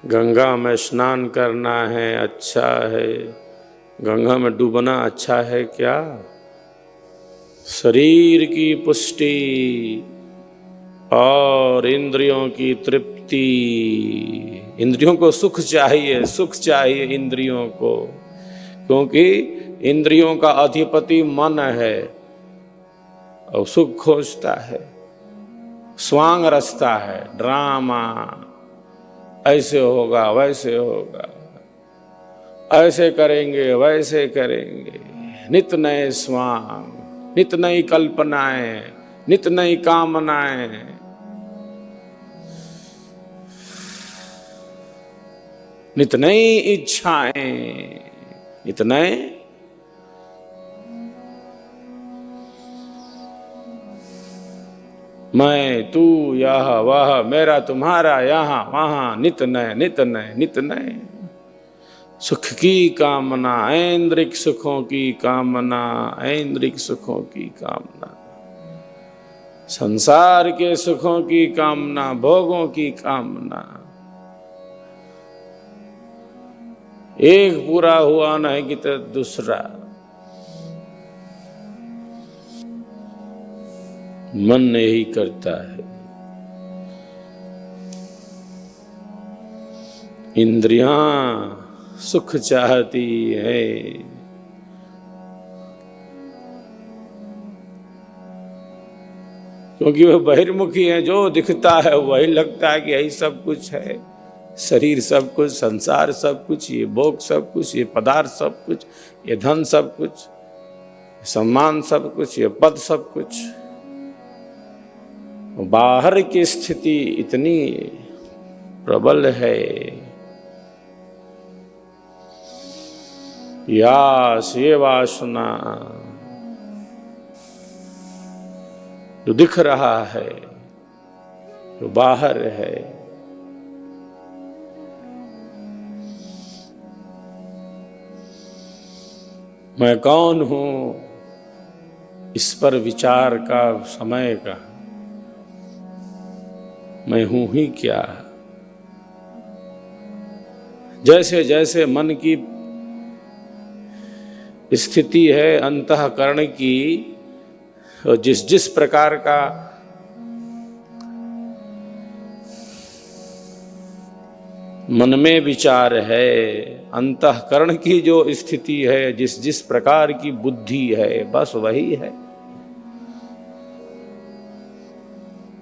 गंगा में स्नान करना है अच्छा है, गंगा में डूबना अच्छा है क्या? शरीर की पुष्टि और इंद्रियों की तृप्ति। इंद्रियों को सुख चाहिए इंद्रियों को, क्योंकि इंद्रियों का अधिपति मन है और सुख खोजता है, स्वांग रचता है, ड्रामा ऐसे होगा वैसे होगा, ऐसे करेंगे वैसे करेंगे, नित नए स्वांग, नित नई कल्पनाएं, नित नई कामनाएं। नित नई इच्छाएं, नित नए मैं तू यह वह, मेरा तुम्हारा यहाँ वहां, नित नए नित नए नित नए। सुख की कामना, ऐन्द्रिक सुखों की कामना, ऐन्द्रिक सुखों की कामना, संसार के सुखों की कामना, भोगों की कामना। एक पूरा हुआ नहीं कि तो दूसरा। मन यही करता है। इंद्रियां सुख चाहती है, क्योंकि वह बहिर्मुखी है। जो दिखता है वही लगता है कि यही सब कुछ है। शरीर सब कुछ, संसार सब कुछ, ये भोग सब कुछ, ये पदार्थ सब कुछ, ये धन सब कुछ, सम्मान सब कुछ, ये पद सब कुछ। बाहर की स्थिति इतनी प्रबल है। यास ये वासना जो दिख रहा है, जो बाहर है, मैं कौन हूं, इस पर विचार का समय का, मैं हूं ही क्या। जैसे जैसे मन की स्थिति है अंतःकरण की, और जिस जिस प्रकार का मन में विचार है, अंतःकरण की जो स्थिति है, जिस जिस प्रकार की बुद्धि है, बस वही है।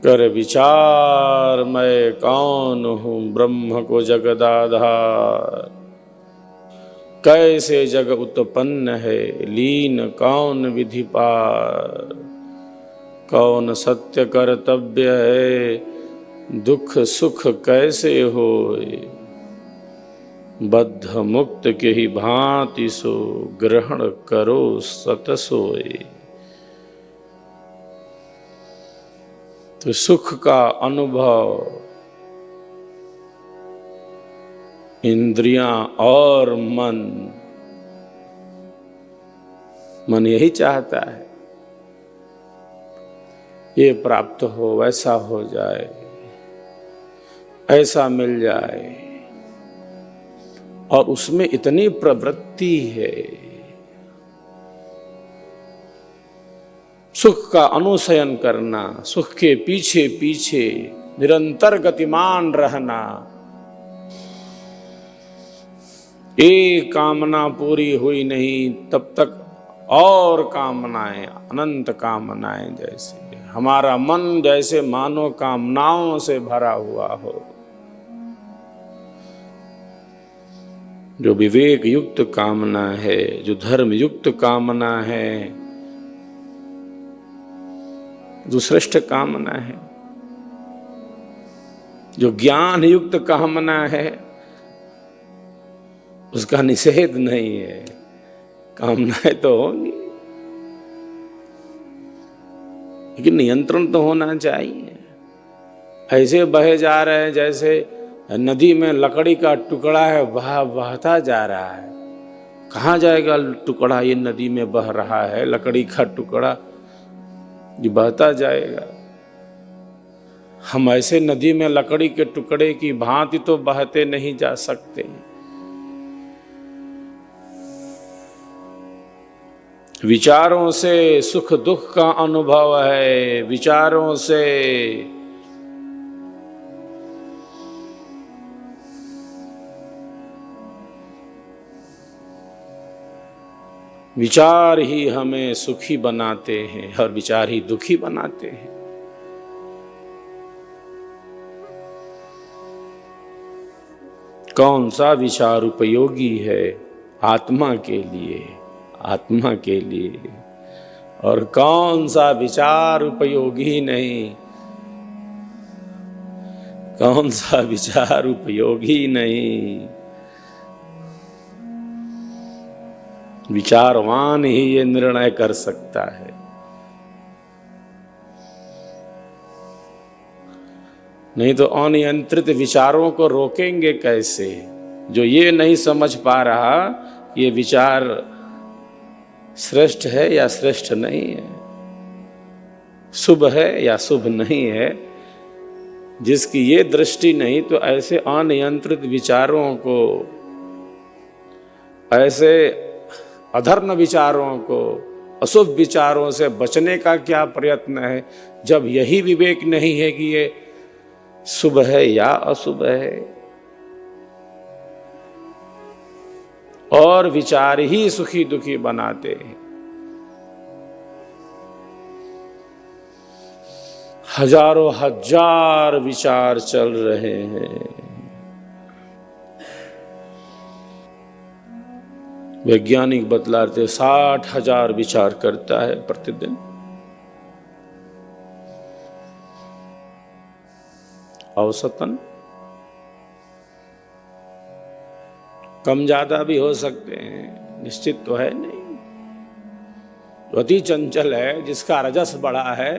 कर विचार मैं कौन हूं, ब्रह्म को जगदाधार। कैसे जग उत्पन्न है, लीन कौन विधि पार। कौन सत्य कर्तव्य है, दुख सुख कैसे होए। बद्ध मुक्त के ही भांति सो, ग्रहण करो सत सोए। तो सुख का अनुभव इंद्रियां और मन यही चाहता है, ये प्राप्त हो, वैसा हो जाए, ऐसा मिल जाए। और उसमें इतनी प्रवृत्ति है, सुख का अनुसयन करना, सुख के पीछे पीछे निरंतर गतिमान रहना। एक कामना पूरी हुई नहीं तब तक और कामनाएं, अनंत कामनाएं। जैसे हमारा मन जैसे मानो कामनाओं से भरा हुआ हो। जो विवेक युक्त कामना है, जो धर्म युक्त कामना है, जो श्रेष्ठ कामना है, जो ज्ञान युक्त कामना है, उसका निषेध नहीं है। कामनाएं तो होंगी, लेकिन नियंत्रण तो होना चाहिए। ऐसे बहे जा रहे हैं जैसे नदी में लकड़ी का टुकड़ा है, बहता जा रहा है। कहाँ जाएगा टुकड़ा? ये नदी में बह रहा है, लकड़ी का टुकड़ा ये बहता जाएगा। हम ऐसे नदी में लकड़ी के टुकड़े की भांति तो बहते नहीं जा सकते। विचारों से सुख दुख का अनुभव है, विचारों से विचार ही हमें सुखी बनाते हैं और विचार ही दुखी बनाते हैं। कौन सा विचार उपयोगी है आत्मा के लिए, आत्मा के लिए, और कौन सा विचार उपयोगी नहीं, कौन सा विचार उपयोगी नहीं। विचारवान ही ये निर्णय कर सकता है। नहीं तो अनियंत्रित विचारों को रोकेंगे कैसे? जो ये नहीं समझ पा रहा ये विचार श्रेष्ठ है या श्रेष्ठ नहीं है, शुभ है या शुभ नहीं है, जिसकी ये दृष्टि नहीं, तो ऐसे अनियंत्रित विचारों को, ऐसे अधर्म विचारों को, अशुभ विचारों से बचने का क्या प्रयत्न है, जब यही विवेक नहीं है कि ये शुभ है या अशुभ है। और विचार ही सुखी दुखी बनाते हैं। हजारों हजार विचार चल रहे हैं। वैज्ञानिक बतलाते 60,000 विचार करता है प्रतिदिन। औसतन कम ज्यादा भी हो सकते हैं, निश्चित तो है नहीं। जो अति चंचल है, जिसका रजस बड़ा है,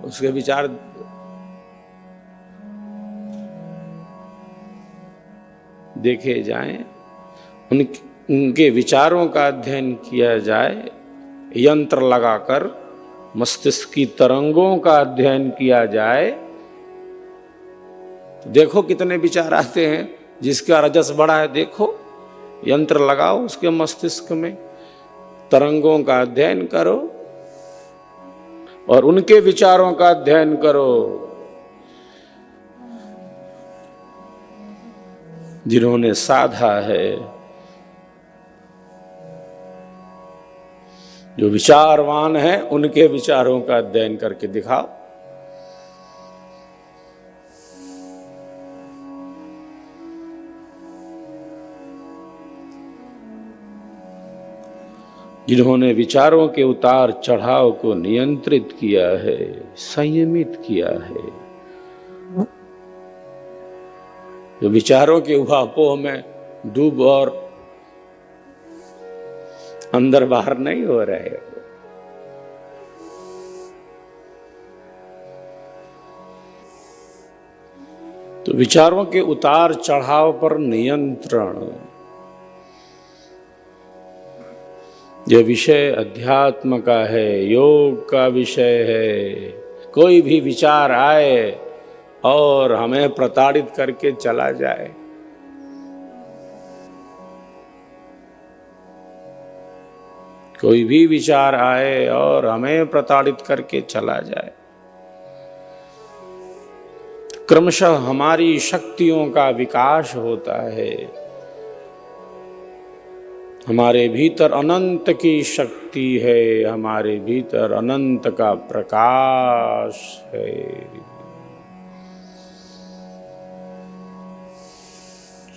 उसके विचार देखे जाएं, उनके विचारों का अध्ययन किया जाए, यंत्र लगाकर मस्तिष्क की तरंगों का अध्ययन किया जाए, तो देखो कितने विचार आते हैं। जिसका रजस बड़ा है, देखो, यंत्र लगाओ उसके मस्तिष्क में, तरंगों का अध्ययन करो और उनके विचारों का अध्ययन करो, जिन्होंने साधा है। जो विचारवान है, उनके विचारों का अध्ययन करके दिखाओ। जिन्होंने विचारों के उतार चढ़ाव को नियंत्रित किया है, संयमित किया है, जो विचारों के उहापोह में डूब और अंदर बाहर नहीं हो रहे। तो विचारों के उतार चढ़ाव पर नियंत्रण, यह विषय अध्यात्म का है, योग का विषय है। कोई भी विचार आए और हमें प्रताड़ित करके चला जाए, कोई भी विचार आए और हमें प्रताड़ित करके चला जाए, क्रमशः हमारी शक्तियों का विकास होता है। हमारे भीतर अनंत की शक्ति है, हमारे भीतर अनंत का प्रकाश है।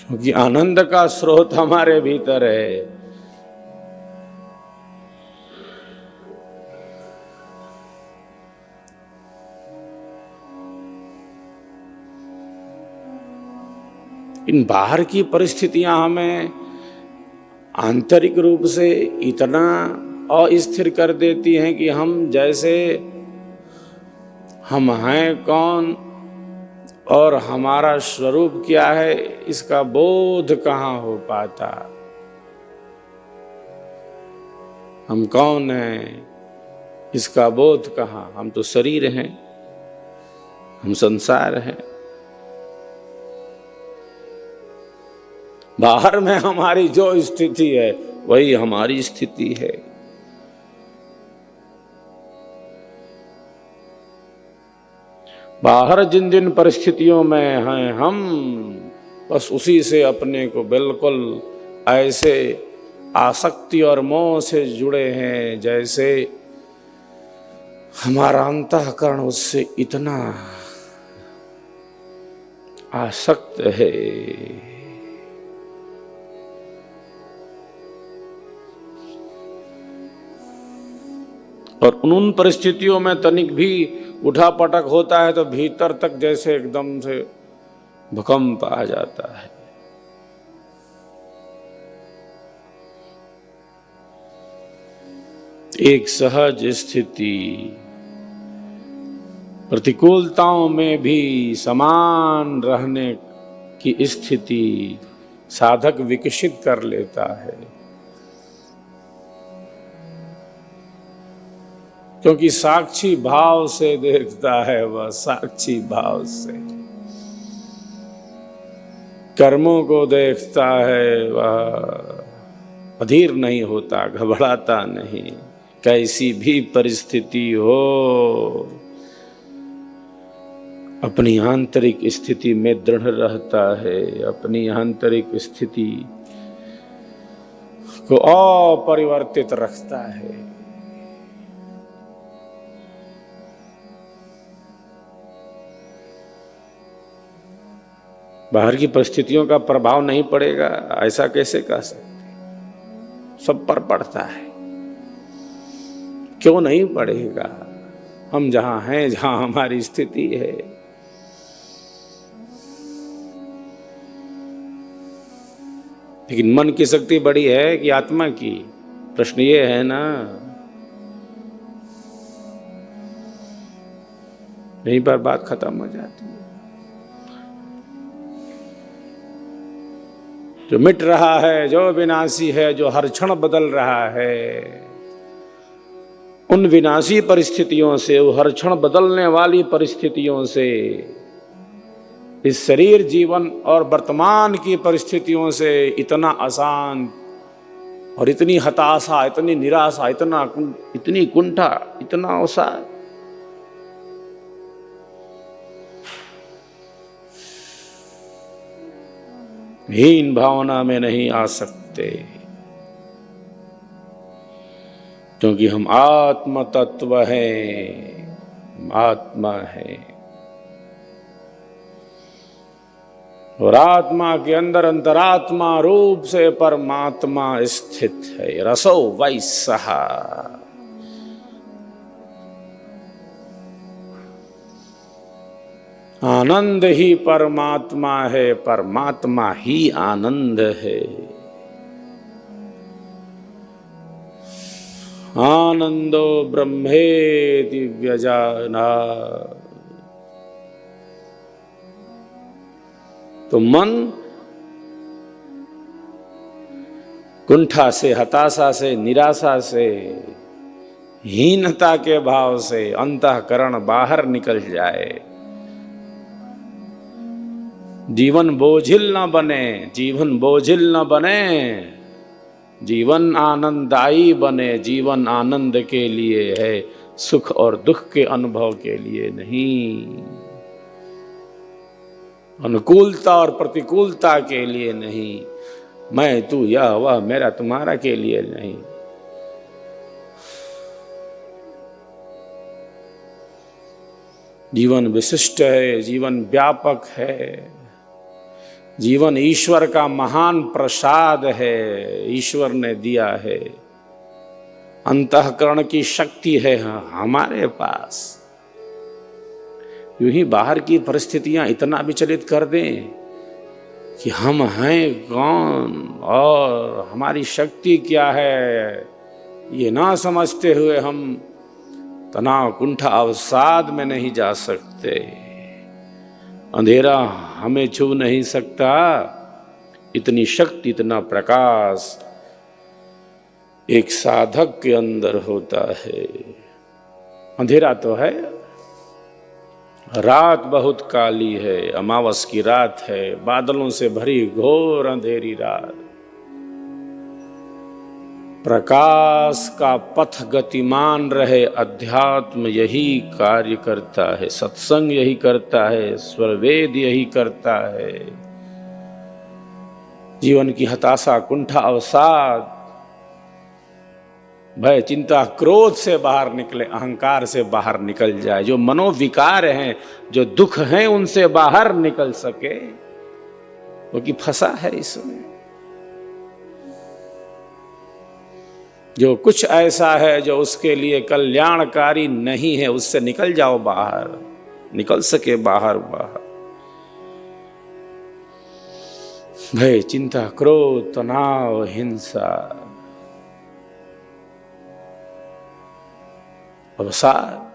क्योंकि आनंद का स्रोत हमारे भीतर है। इन बाहर की परिस्थितियां हमें आंतरिक रूप से इतना अस्थिर कर देती हैं कि हम जैसे हम हैं कौन और हमारा स्वरूप क्या है, इसका बोध कहाँ हो पाता। हम कौन हैं, इसका बोध कहाँ। हम तो शरीर हैं, हम संसार हैं। बाहर में हमारी जो स्थिति है वही हमारी स्थिति है। बाहर जिन जिन परिस्थितियों में हैं हम, बस उसी से अपने को बिल्कुल ऐसे आसक्ति और मोह से जुड़े हैं जैसे हमारा अंतःकरण उससे इतना आसक्त है। और उन परिस्थितियों में तनिक भी उठा पटक होता है तो भीतर तक जैसे एकदम से भूकंप आ जाता है। एक सहज स्थिति प्रतिकूलताओं में भी समान रहने की स्थिति साधक विकसित कर लेता है, क्योंकि साक्षी भाव से देखता है वह, साक्षी भाव से कर्मों को देखता है वह, अधीर नहीं होता, घबराता नहीं। कैसी भी परिस्थिति हो अपनी आंतरिक स्थिति में दृढ़ रहता है, अपनी आंतरिक स्थिति को अपरिवर्तित रखता है। बाहर की परिस्थितियों का प्रभाव नहीं पड़ेगा ऐसा कैसे कह सकते? सब पर पड़ता है। क्यों नहीं पड़ेगा? हम जहां हैं, जहां हमारी स्थिति है, लेकिन मन की शक्ति बड़ी है कि आत्मा की? प्रश्न ये है ना। यहीं पर बात खत्म हो जाती है। जो मिट रहा है, जो विनाशी है, जो हर क्षण बदल रहा है, उन विनाशी परिस्थितियों से, वो हर क्षण बदलने वाली परिस्थितियों से, इस शरीर जीवन और वर्तमान की परिस्थितियों से इतना आसान और इतनी हताशा, इतनी निराशा, इतनी कुंठा, इतना अवसाद, हीन भावना में नहीं आ सकते, क्योंकि हम आत्म तत्व हैं, आत्मा है। और आत्मा के अंदर अंतरात्मा रूप से परमात्मा स्थित है। रसो वैसः, आनंद ही परमात्मा है, परमात्मा ही आनंद है। आनंदो ब्रह्मेति व्यजानात्। तो मन कुंठा से, हताशा से, निराशा से, हीनता के भाव से अंतःकरण बाहर निकल जाए। जीवन बोझिल न बने, जीवन बोझिल न बने, जीवन आनंददायी बने। जीवन आनंद के लिए है, सुख और दुख के अनुभव के लिए नहीं। अनुकूलता और प्रतिकूलता के लिए नहीं। मैं तू यह वह मेरा तुम्हारा के लिए नहीं। जीवन विशिष्ट है, जीवन व्यापक है, जीवन ईश्वर का महान प्रसाद है, ईश्वर ने दिया है। अंतःकरण की शक्ति है हमारे पास। यूं ही बाहर की परिस्थितियां इतना विचलित कर दें कि हम हैं कौन और हमारी शक्ति क्या है, ये ना समझते हुए हम तनाव, कुंठा, अवसाद में नहीं जा सकते। अंधेरा हमें छू नहीं सकता। इतनी शक्ति, इतना प्रकाश एक साधक के अंदर होता है। अंधेरा तो है, रात बहुत काली है, अमावस की रात है, बादलों से भरी घोर अंधेरी रात। प्रकाश का पथ गतिमान रहे, अध्यात्म यही कार्य करता है, सत्संग यही करता है, स्वरवेद यही करता है। जीवन की हताशा, कुंठा, अवसाद, भय, चिंता, क्रोध से बाहर निकले, अहंकार से बाहर निकल जाए, जो मनोविकार हैं, जो दुख हैं, उनसे बाहर निकल सके, वो कि फंसा है इसमें। जो कुछ ऐसा है जो उसके लिए कल्याणकारी नहीं है, उससे निकल जाओ बाहर, निकल सके बाहर। भय, चिंता, क्रोध, तनाव, हिंसा, अवसाद,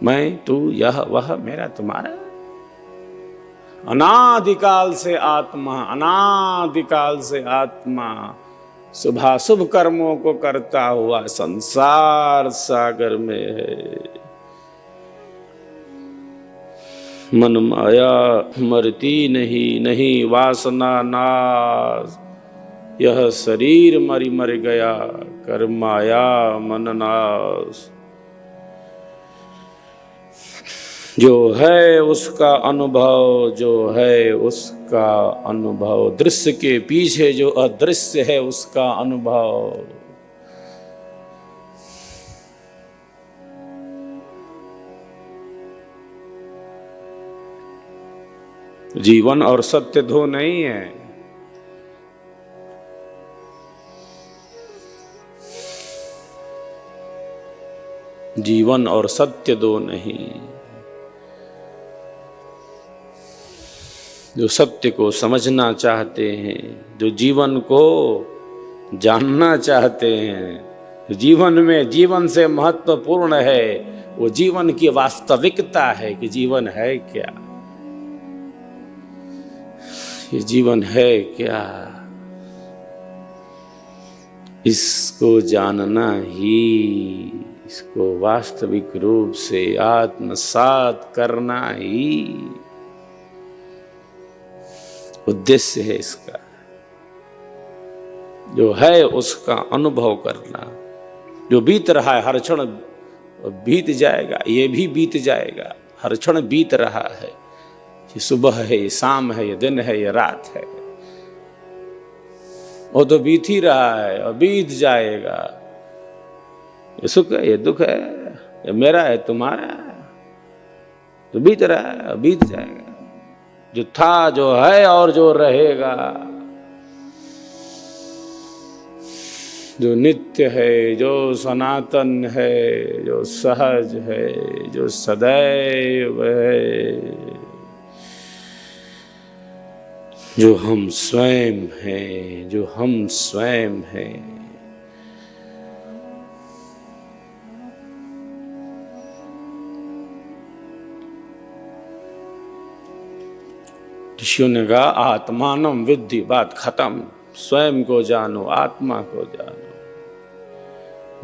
मैं, तू, यह, वह, मेरा, तुम्हारा। अनादिकाल से आत्मा शुभाशुभ कर्मों को करता हुआ संसार सागर में है। मन माया मरती नहीं वासना नाश, यह शरीर मर गया, कर माया मन नाश। जो है उसका अनुभव, दृश्य के पीछे जो अदृश्य है उसका अनुभव। जीवन और सत्य दो नहीं है। जीवन और सत्य दो नहीं। जो सत्य को समझना चाहते हैं, जो जीवन को जानना चाहते हैं, जीवन में जीवन से महत्वपूर्ण है, वो जीवन की वास्तविकता है कि जीवन है क्या, ये जीवन है क्या, इसको जानना ही, इसको वास्तविक रूप से आत्मसात करना ही उद्देश्य है इसका। जो है उसका अनुभव करना। जो बीत रहा है हर क्षण बीत जाएगा, ये भी बीत जाएगा, हर क्षण बीत रहा है। ये सुबह है, ये शाम है, ये दिन है, ये रात है, वो तो बीत ही रहा है और बीत जाएगा। ये सुख है, ये दुख है, ये मेरा है, तुम्हारा है, तो बीत रहा है, बीत जाएगा। जो था, जो है और जो रहेगा, जो नित्य है, जो सनातन है, जो सहज है, जो सदैव है, जो हम स्वयं हैं, जो हम स्वयं हैं। ऋषियों ने कहा आत्मानम विद्धि, बात खत्म। स्वयं को जानो, आत्मा को जानो,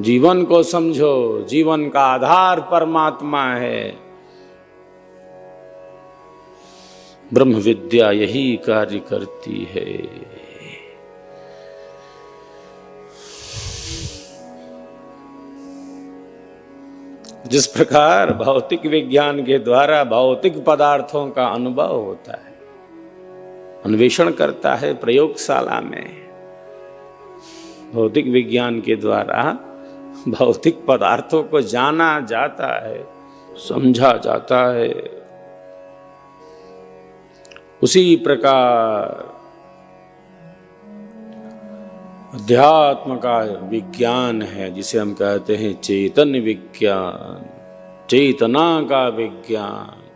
जीवन को समझो। जीवन का आधार परमात्मा है। ब्रह्म विद्या यही कार्य करती है। जिस प्रकार भौतिक विज्ञान के द्वारा भौतिक पदार्थों का अनुभव होता है, अन्वेषण करता है प्रयोगशाला में, भौतिक विज्ञान के द्वारा भौतिक पदार्थों को जाना जाता है, समझा जाता है, उसी प्रकार अध्यात्म का विज्ञान है, जिसे हम कहते हैं चेतन विज्ञान, चेतना का विज्ञान।